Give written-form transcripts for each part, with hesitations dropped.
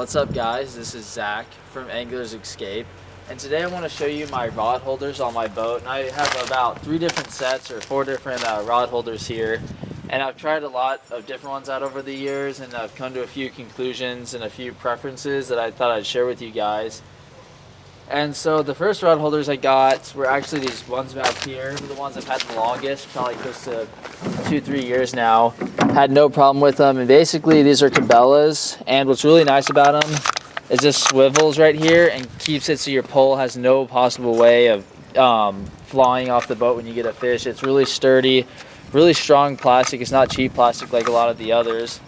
What's up guys, this is Zach from Angler's Escape, and today I want to show you my rod holders on my boat. And I have about 3 different sets or 4 different rod holders here, and I've tried a lot of different ones out over the years, and I've come to a few conclusions and a few preferences that I thought I'd share with you guys. And so the first rod holders I got were actually these ones back here. These are the ones I've had the longest, probably close to 2-3 years now. Had no problem with them, and basically these are Cabelas, and what's really nice about them is this swivels right here and keeps it so your pole has no possible way of flying off the boat when you get a fish. It's really sturdy, really strong plastic. It's not cheap plastic like a lot of the others.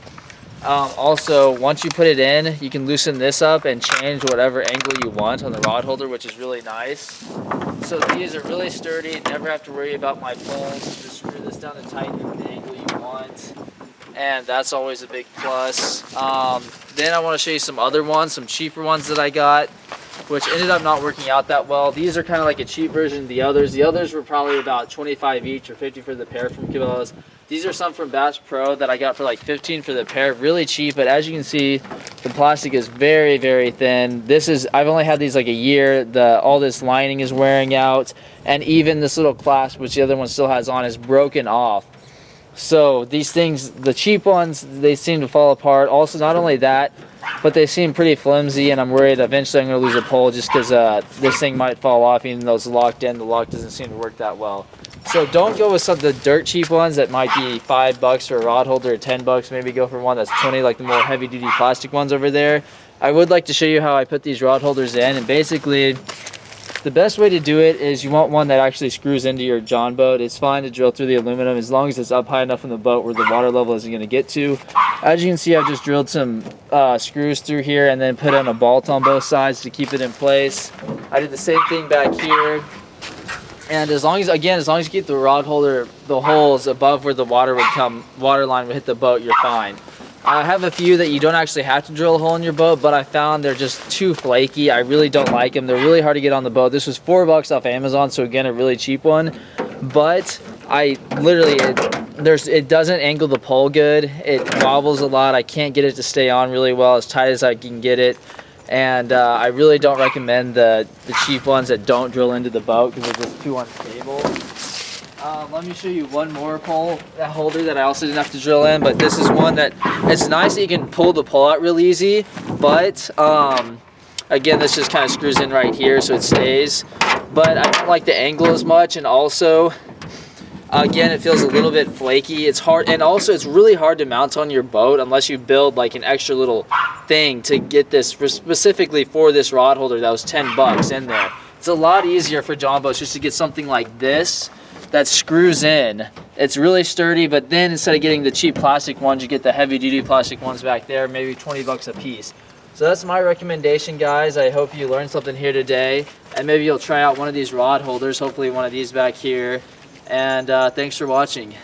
Also, once you put it in, you can loosen this up and change whatever angle you want on the rod holder, which is really nice. So these are really sturdy, never have to worry about my poles. Just screw this down and tighten it the angle you want, and that's always a big plus. Then I want to show you some other ones, some cheaper ones that I got, which ended up not working out that well. These are kind of like a cheap version of the others. The others were probably about 25 each or 50 for the pair from Cabela's. These are some from Bass Pro that I got for like 15 for the pair, really cheap, but as you can see, the plastic is very, very thin. I've only had these like a year. All this lining is wearing out, and even this little clasp, which the other one still has on, is broken off. So these things, the cheap ones, they seem to fall apart. Also, not only that, but they seem pretty flimsy, and I'm worried eventually I'm going to lose a pole just because this thing might fall off even though it's locked in. The lock doesn't seem to work that well. So don't go with some of the dirt cheap ones that might be $5 for a rod holder or $10. Maybe go for one that's 20, like the more heavy duty plastic ones over there. I would like to show you how I put these rod holders in, and basically the best way to do it is you want one that actually screws into your Jon Boat. It's fine to drill through the aluminum as long as it's up high enough in the boat where the water level isn't going to get to. As you can see, I've just drilled some screws through here and then put on a bolt on both sides to keep it in place. I did the same thing back here. And as long as you keep the rod holder, the holes above where the water line would hit the boat, you're fine. I have a few that you don't actually have to drill a hole in your boat, but I found they're just too flaky. I really don't like them. They're really hard to get on the boat. This was $4 off Amazon, so again, a really cheap one. But it doesn't angle the pole good. It wobbles a lot. I can't get it to stay on really well, as tight as I can get it. And I really don't recommend the cheap ones that don't drill into the boat because they're just too unstable. Let me show you one more pole holder that I also didn't have to drill in, but this is one that it's nice that you can pull the pole out real easy, but again, this just kind of screws in right here so it stays. But I don't like the angle as much, and also again, it feels a little bit flaky. It's hard, and also it's really hard to mount on your boat unless you build like an extra little thing to get this specifically for this rod holder that was $10 in there. It's a lot easier for Jon Boats just to get something like this that screws in. It's really sturdy, but then instead of getting the cheap plastic ones, you get the heavy duty plastic ones back there, maybe 20 bucks a piece. So that's my recommendation, guys. I hope you learned something here today, and maybe you'll try out one of these rod holders, hopefully one of these back here. And thanks for watching.